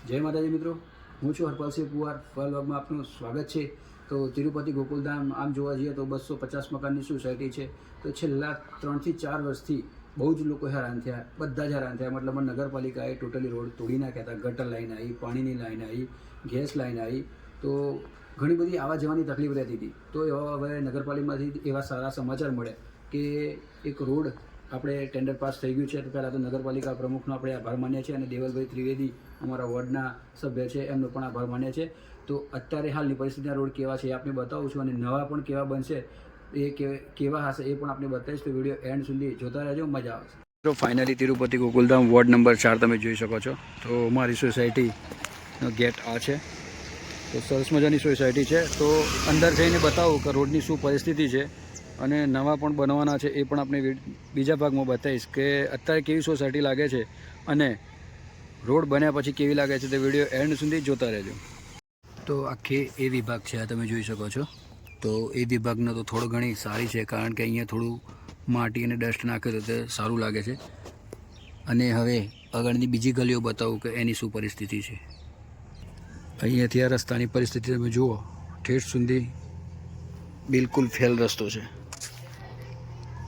જય માતાજી મિત્રો, હું છું હરપાલસિંહ પુવાર. ફલ વર્ગમાં આપનું સ્વાગત છે. તો તિરુપતિ ગોકુલધામ આમ જોવા જઈએ તો 250 મકાનની સોસાયટી છે. તો છેલ્લા 3 થી 4 વર્ષથી બહુ જ લોકો હેરાન થયા, બધા જ હેરાન થયા. મતલબ નગરપાલિકાએ ટોટલી રોડ તોડી નાખ્યા હતા. ગટર લાઈન આવી, પાણીની લાઈન આવી, ગેસ લાઈન આવી. તો ઘણી બધી આવવા જવાની તકલીફ રહેતી હતી. તો હવે નગરપાલિકામાંથી એવા સારા સમાચાર મળ્યા કે એક રોડ આપણે ટેન્ડર પાસ થઈ ગયું છે. તો પહેલાં તો નગરપાલિકા પ્રમુખનો આપણે આભાર માનીએ છીએ, અને દેવલભાઈ ત્રિવેદી અમારા વોર્ડના સભ્ય છે એમનો પણ આભાર માનીએ છીએ. તો અત્યારે હાલની પરિસ્થિતિના રોડ કેવા છે એ આપણે બતાવું છું, અને નવા પણ કેવા બનશે એ કેવા હશે એ પણ આપણે બતાવીશ. તો વિડીયો એન્ડ સુધી જોતા રહેજો, મજા આવશે. તો finally Tirupati Gokuldham ward number 4 તમે જોઈ શકો છો. તો મારી સોસાયટીનો ગેટ આ છે. તો સરસ મજાની સોસાયટી છે. તો અંદર જઈને બતાવું કે રોડની શું પરિસ્થિતિ છે, અને નવા પણ બનવાના છે એ પણ આપણે બીજા ભાગમાં બતાવીશ કે અત્યારે કેવી સોસાયટી લાગે છે અને રોડ બન્યા પછી કેવી લાગે છે. તો વિડીયો એન્ડ સુધી જોતા રહેજો. તો આખી એ વિભાગ છે, આ તમે જોઈ શકો છો. તો એ વિભાગનો તો થોડો ઘણી સારી છે, કારણ કે અહીંયા થોડું માટી અને ડસ્ટ નાખે તો તે સારું લાગે છે. અને હવે આગળની બીજી ગલીઓ બતાવું કે એની શું પરિસ્થિતિ છે. અહીંયાથી આ રસ્તાની પરિસ્થિતિ તમે જુઓ, ઠેઠ સુધી બિલકુલ ફેલ રસ્તો છે.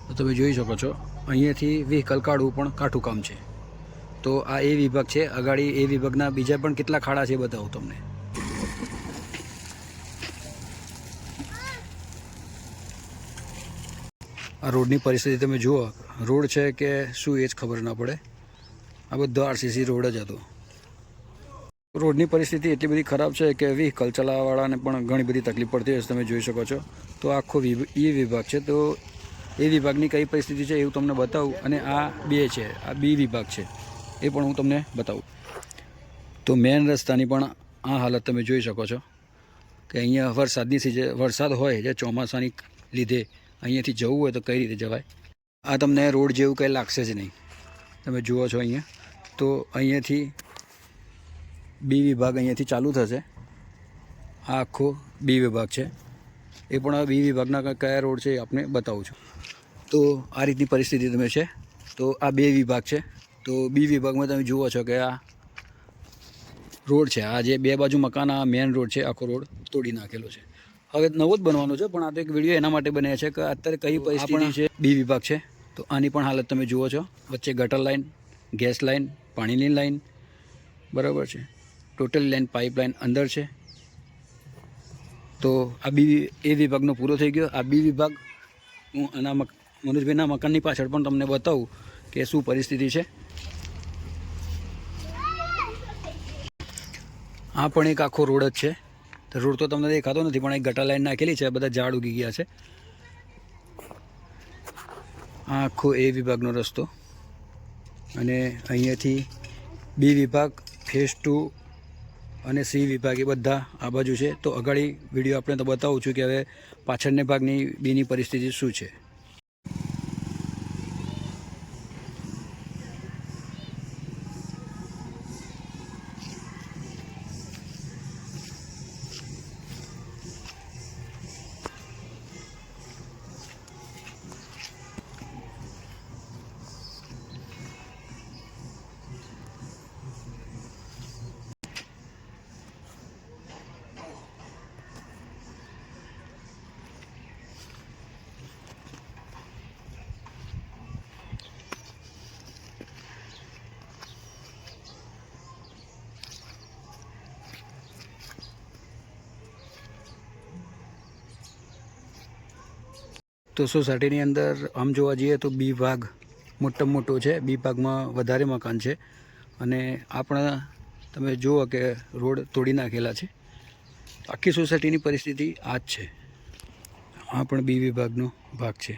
તો તમે જોઈ શકો છો અહીંયાથી વ્હીકલ કાઢવું પણ કાઠું કામ છે. તો આ એ વિભાગ છે. અગાડી એ વિભાગના બીજા પણ કેટલા ખાડા છે બતાવું તમને. આ રોડની પરિસ્થિતિ તમે જુઓ, રોડ છે કે શું એ જ ખબર ના પડે. આ બધો આરસીસી રોડ જ હતો. રોડની પરિસ્થિતિ એટલી બધી ખરાબ છે કે વ્હીકલ ચલાવવાવાળાને પણ ઘણી બધી તકલીફ પડતી હોય છે. તમે જોઈ શકો છો. તો આખો એ વિભાગ છે. તો એ વિભાગની કઈ પરિસ્થિતિ છે એવું તમને બતાવું, અને આ બે છે, આ બી વિભાગ છે, એ પણ હું તમને બતાવું. તો મેન રસ્તાની પણ આ હાલત તમે જોઈ શકો છો કે અહીંયા વરસાદ હોય જે ચોમાસાની લીધે અહીંયાથી જવું હોય તો કઈ રીતે જવાય. આ તમને રોડ જેવું કંઈ લાગશે જ નહીં. તમે જુઓ છો અહીંયા. તો અહીંયાથી બી વિભાગ અહીંયાથી ચાલુ થશે. આ આખો બી વિભાગ છે. એ પણ આ બી વિભાગના કયા રોડ છે એ આપણે બતાવું છું. તો આ રીતની પરિસ્થિતિ તમે છે. તો આ બે વિભાગ છે. તો બી વિભાગમાં તમે જુઓ છો કે આ રોડ છે, આ જે બે બાજુ મકાન, આ મેન રોડ છે, આખો રોડ તોડી નાખેલો છે. હવે નવો જ બનવાનો છે, પણ આ તો એક વિડીયો એના માટે બન્યા છે કે અત્યારે કઈ પરિસ્થિતિ છે. બી વિભાગ છે. તો આની પણ હાલત તમે જુઓ છો. વચ્ચે ગટર લાઈન, ગેસ લાઈન, પાણીની લાઈન, બરાબર છે. ટોટલી લાઈન પાઇપલાઈન અંદર છે. તો આ બી એ વિભાગનો પૂરો થઈ ગયો. આ બી વિભાગ હું આના મનોજભાઈના મકાનની પાછળ પણ તમને બતાવું કે શું પરિસ્થિતિ છે. આ પણ એક આખો રોડ જ છે. તો રોડ તો તમને દેખાતો નથી, પણ એક ગટર લાઈન નાખેલી છે. બધા ઝાડ ઉગી ગયા છે. આ આખો એ વિભાગનો રસ્તો, અને અહીંયાથી બી વિભાગ, ફેઝ 2 અને સી વિભાગ એ બધા આ બાજુ છે. તો અગાડી વિડીયો આપણે તો બતાવું છું કે હવે પાછળના ભાગની બીની પરિસ્થિતિ શું છે. તો સોસાયટીની અંદર આમ જોવા જઈએ તો બી ભાગ મોટામાં મોટો છે. બી ભાગમાં વધારે મકાન છે, અને આપણા તમે જુઓ કે રોડ તોડી નાખેલા છે. આખી સોસાયટીની પરિસ્થિતિ આ જ છે. આ પણ બી વિભાગનો ભાગ છે.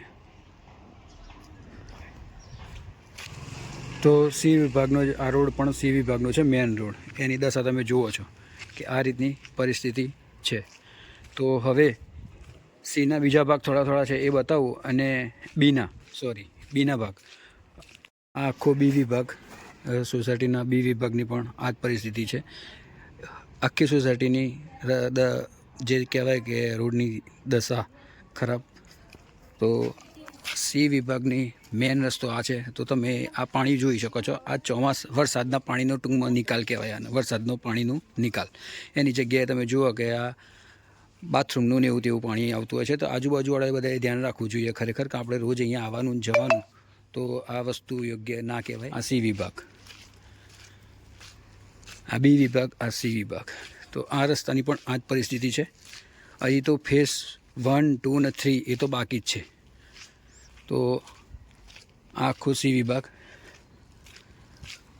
તો સી વિભાગનો આ રોડ પણ સી વિભાગનો છે, મેન રોડ. એની દશા તમે જુઓ છો કે આ રીતની પરિસ્થિતિ છે. તો હવે સીના બીજા ભાગ થોડા છે એ બતાવું, અને બીના ભાગ, આ આખો બી વિભાગ, સોસાયટીના બી વિભાગની પણ આ જ પરિસ્થિતિ છે. આખી સોસાયટીની જે કહેવાય કે રોડની દશા ખરાબ. તો સી વિભાગની મેન રસ્તો આ છે. તો તમે આ પાણી જોઈ શકો છો. આ વરસાદના પાણીનો ટૂંકમાં નિકાલ કહેવાય. આને વરસાદનો પાણીનું નિકાલ. એની જગ્યાએ તમે જુઓ કે આ બાથરૂમનું ને એવું તેવું પાણી આવતું હોય છે. તો આજુબાજુવાળાએ બધાએ ધ્યાન રાખવું જોઈએ ખરેખર કે આપણે રોજ અહીંયા આવવાનું ને જવાનું, તો આ વસ્તુ યોગ્ય ના કહેવાય. આ સી વિભાગ, આ બી વિભાગ, આ સી વિભાગ. તો આ રસ્તાની પણ આ જ પરિસ્થિતિ છે. અહીં તો ફેઝ 1, 2 અને 3 એ તો બાકી જ છે. તો આ આખો સી વિભાગ,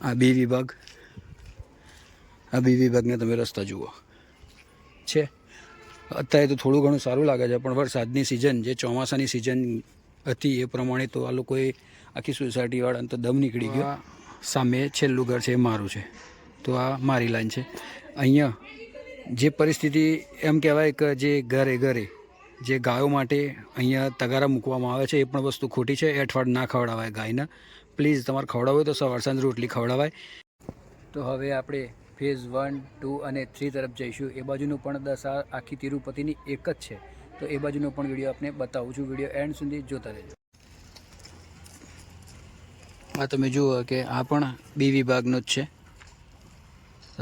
આ બી વિભાગ, આ બી વિભાગને તમે રસ્તા જુઓ છે. અત્યારે તો થોડું ઘણું સારું લાગે છે, પણ વરસાદની સિઝન જે ચોમાસાની સિઝન હતી એ પ્રમાણે તો આ લોકોએ આખી સોસાયટીવાળાને તો દમ નીકળી ગયો. સામે છેલ્લું ઘર છે એ મારું છે. તો આ મારી લાઈન છે. અહીંયા જે પરિસ્થિતિ એમ કહેવાય કે જે ઘરે ઘરે જે ગાયો માટે અહીંયા તગારા મૂકવામાં આવે છે એ પણ વસ્તુ ખોટી છે. એઠવાડ ના ખવડાવાય ગાયને. પ્લીઝ તમારે ખવડાવવું હોય તો સવાર સાંજ રોટલી ખવડાવાય. તો હવે આપણે ફેઝ 1, 2 અને 3 તરફ જઈશું. એ બાજુનું પણ દશા આખી તિરુપતિની એક જ છે. તો એ બાજુનો પણ વિડીયો આપને બતાવું છું. વિડીયો એન્ડ સુધી જોતા રહેજો. આ તમે જુઓ કે આ પણ બી વિભાગનું જ છે.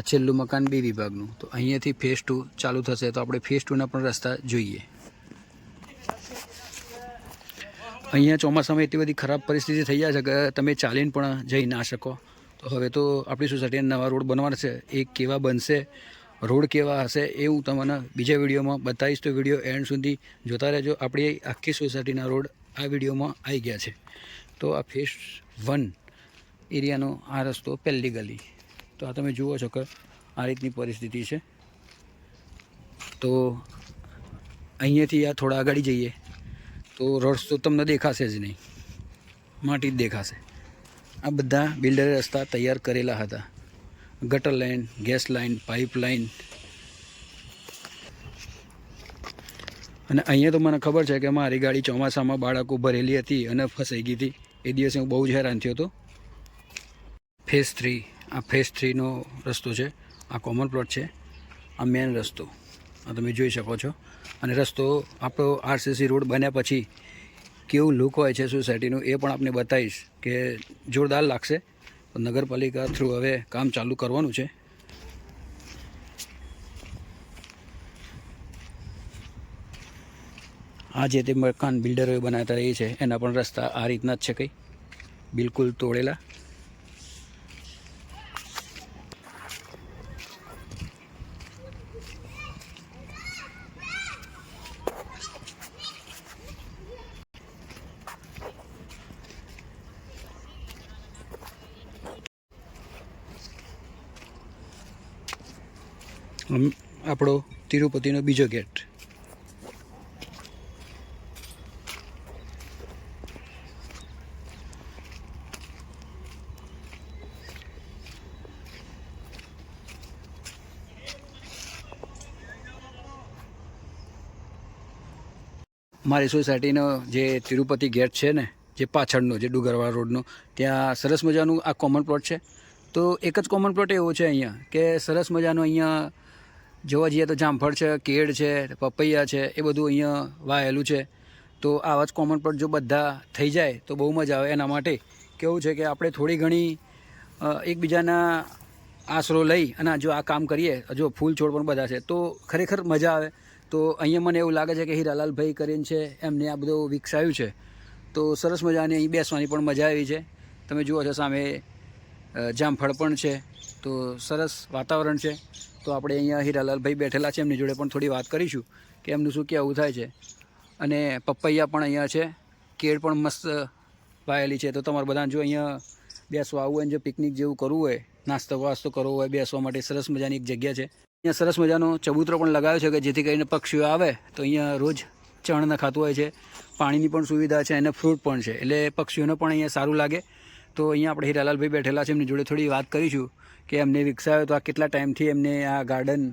છેલ્લું મકાન બી વિભાગનું. તો અહીંયાથી ફેઝ 2 ચાલુ થશે. તો આપણે ફેઝ 2ના પણ રસ્તા જોઈએ. અહીંયા ચોમાસામાં એટલી બધી ખરાબ પરિસ્થિતિ થઈ જાય છે કે તમે ચાલીને પણ જઈ ના શકો. તો હવે તો આપણી સોસાયટીના નવા રોડ બનવાના છે. એ કેવા બનશે, રોડ કેવા હશે એ હું તમને બીજા વિડીયોમાં બતાવીશ. તો વિડીયો એન્ડ સુધી જોતા રહેજો. આપણી આખી સોસાયટીના રોડ આ વિડીયોમાં આવી ગયા છે. તો આ ફેઝ 1 એરિયાનો આ રસ્તો પહેલી ગલી. તો આ તમે જુઓ છો કે આ રીતની પરિસ્થિતિ છે. તો અહીંયાથી આ થોડા આગળ જઈએ તો રસ્તો તમને દેખાશે જ નહીં, માટી જ દેખાશે. આ બધા બિલ્ડરે રસ્તા તૈયાર કરેલા હતા. ગટર line, gas line, pipe line. અને અહીંયા તો મને ખબર છે કે મારી ગાડી ચોમાસામાં બાળકો ભરેલી હતી અને ફસાઈ ગઈ હતી. એ દિવસે હું બહુ જ હેરાન થયો હતો. ફેઝ 3, આ ફેઝ 3નો રસ્તો છે. આ કોમન પ્લોટ છે. આ મેન રસ્તો આ તમે જોઈ શકો છો. અને રસ્તો આપણો આરસીસી રોડ બન્યા પછી કેવું લુક હોય છે સોસાયટીનું એ પણ આપને બતાવીશ કે જોરદાર લાગશે. નગરપાલિકા થ્રુ હવે કામ ચાલુ કરવાનું છે. આ જે તે મકાન બિલ્ડરોએ બનાવતા રહી છે એના પણ રસ્તા આ રીતના જ છે, કંઈ બિલકુલ તોડેલા. આપણો તિરુપતિનો બીજો ગેટ. મારી સોસાયટીનો જે તિરુપતિ ગેટ છે ને, જે પાછળનો જે ડુંગરવાળા રોડનો, ત્યાં સરસ મજાનું આ કોમન પ્લોટ છે. તો એક જ કોમન પ્લોટ એવો છે અહીંયા કે સરસ મજાનો અહીંયા જોવા જઈએ તો જામફળ છે, કેળ છે, પપૈયા છે, એ બધું અહીંયા વાયેલું છે. તો આવા જ કોમન પ્લોટ જો બધા થઈ જાય તો બહુ મજા આવે. એના માટે કેવું છે કે આપણે થોડી ઘણી એકબીજાના આશરો લઈ અને જો આ કામ કરીએ, જો ફૂલ છોડ પણ બધા છે તો ખરેખર મજા આવે. તો અહીંયા મને એવું લાગે છે કે હીરાલાલભાઈ કરીને છે એમને આ બધું વિકસાવ્યું છે. તો સરસ મજાની અહીં બેસવાની પણ મજા આવી છે. તમે જુઓ છો સામે જામફળ પણ છે. તો સરસ વાતાવરણ છે. તો આપણે અહીંયા હીરાલાલભાઈ બેઠેલા છે, એમની જોડે પણ થોડી વાત કરીશું કે એમનું શું કહેવું થાય છે. અને પપૈયા પણ અહીંયા છે, કેળ પણ મસ્ત વાયેલી છે. તો તમારે બધાને જો અહીંયા બેસવા આવવું હોય, જો પિકનિક જેવું કરવું હોય, નાસ્તો વાસ્તો કરવો હોય, બેસવા માટે સરસ મજાની એક જગ્યા છે. અહીંયા સરસ મજાનો ચબૂતરો પણ લગાવ્યો છે કે જેથી કરીને પક્ષીઓ આવે તો અહીંયા રોજ ચણ નખાતું હોય છે. પાણીની પણ સુવિધા છે અને ફ્રૂટ પણ છે, એટલે પક્ષીઓને પણ અહીંયા સારું લાગે. તો અહીંયા આપણે હીરાલાલભાઈ બેઠેલા છે, એમની જોડે થોડી વાત કરીશું કે એમને વિકસાવ્યો તો આ કેટલા ટાઈમથી એમને આ ગાર્ડન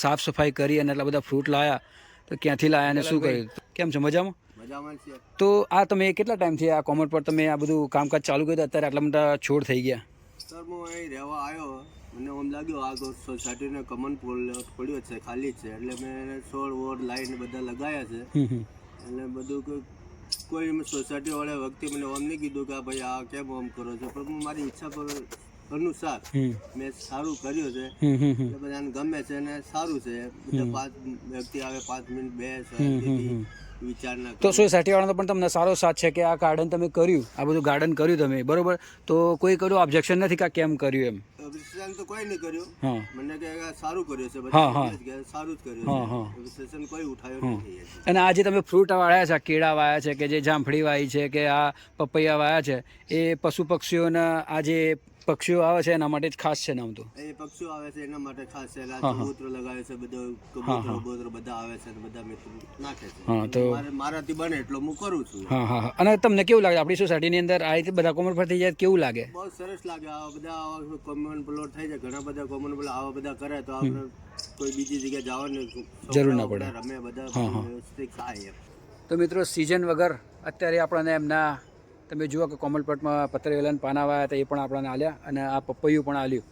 સાફ સફાઈ કરી અને એટલા બધા ફ્રૂટ લાવ્યા, તો ક્યાંથી લાવ્યા અને શું કર્યું? કેમ છે? મજામાં? મજામાં છે. તો આ તમે કેટલા ટાઈમથી આ કોમન પર તમે આ બધું કામકાજ ચાલુ કર્યું, અત્યારે આટલા મોટા છોડ થઈ ગયા? સર હું અહીં રહેવા આવ્યો, મને એમ લાગ્યું આ સોસાયટીને કોમન પડ્યો છે, ખાલી છે, એટલે મેં છોડ વોડ લાઈન બધા લગાવ્યા છે. એટલે બધું કોઈ સોસાયટી વાળા વ્યક્તિ મને ઓમ નહીં કીધું કે ભાઈ આ કેમ ઓમ કરો છો, પણ હું મારી ઈચ્છા પર અનુસાર મેં સારું કર્યું છે. એટલે બધાને ગમે છે અને સારું છે. બધા 5 વ્યક્તિ આવે, 5 મિનિટ બેસે, વિચાર ના તો સોસાયટી વાળાનો પણ તમને સારો સાથ છે કે આ ગાર્ડન તમે કર્યું, આ બધું ગાર્ડન કર્યું તમે, બરોબર? તો કોઈ કર્યું ઓબ્જેક્શન નથી કે આ કેમ કર્યું એમ? વિશેષણ તો કોઈ નહીં કર્યું. હા મને કે સારું કર્યું છે, હા, હા. બધા કે સારું જ કર્યું છે. વિશેષણ કોઈ ઉઠાવ્યો નથી. અને આ જે તમે ફ્રૂટ વાળ્યા છે, આ કેળા વાયા છે, કે જે જામફળી વાવી છે, કે આ પપૈયા વાયા છે, એ પશુ પક્ષીઓના આ જે પક્ષીઓ આવે છે એના માટે જ ખાસ છે નામ તો? એ પક્ષીઓ આવે છે એના માટે ખાસ છે. કબૂતરો લગાવે છે, બધો કબૂતરો બધા આવે છે, બધા મિત્રો નાખે છે. હા, તો મારાથી બને એટલો હું કરું છું. હા હા હા. અને તમને કેવું લાગે આપણી સોસાયટીની અંદર આ રીતે બધા કોમન પર થઈ જાય કેવું લાગે? બહુ સરસ લાગે. આવા બધા કોમન પ્લોટ થઈ જાય, ઘણા બધા કોમન પ્લોટ આવા બધા કરે તો આપણે કોઈ બીજી જગ્યાએ જવાની જરૂર ના પડે. રમે બધા વ્યવસ્થિત થાય. તો મિત્રો સિઝન વગર અત્યારે આપણને એમના તમે જુઓ કે કોમલ પ્લોટમાં પતરેલાના પાના વાયા હતા, એ પણ આપણને આલ્યા, અને આ પપૈયું પણ આલ્યું.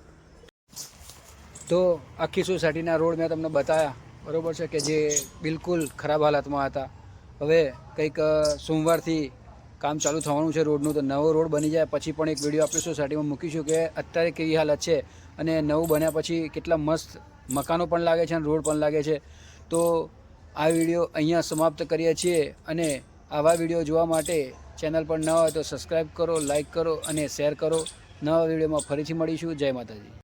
તો આખી સોસાયટીના રોડ મેં તમને બતાવ્યા, બરાબર છે, કે જે બિલકુલ ખરાબ હાલતમાં હતા. હવે કંઈક સોમવારથી કામ ચાલુ થવાનું છે રોડનું, તો નવો રોડ બની જાય પછી પણ એક વિડીયો આપણી સોસાયટીમાં મૂકીશું કે અત્યારે કેવી હાલત છે, અને નવું બન્યા પછી કેટલા મસ્ત મકાનો પણ લાગે છે અને રોડ પણ લાગે છે. તો આ વિડીયો અહીંયા સમાપ્ત કરીએ છીએ, અને આવા વિડીયો જોવા માટે ચેનલ પર ન હોય તો સબસ્ક્રાઈબ કરો, લાઈક કરો અને શેર કરો. નવા વિડીયોમાં ફરીથી મળીશું. જય માતાજી.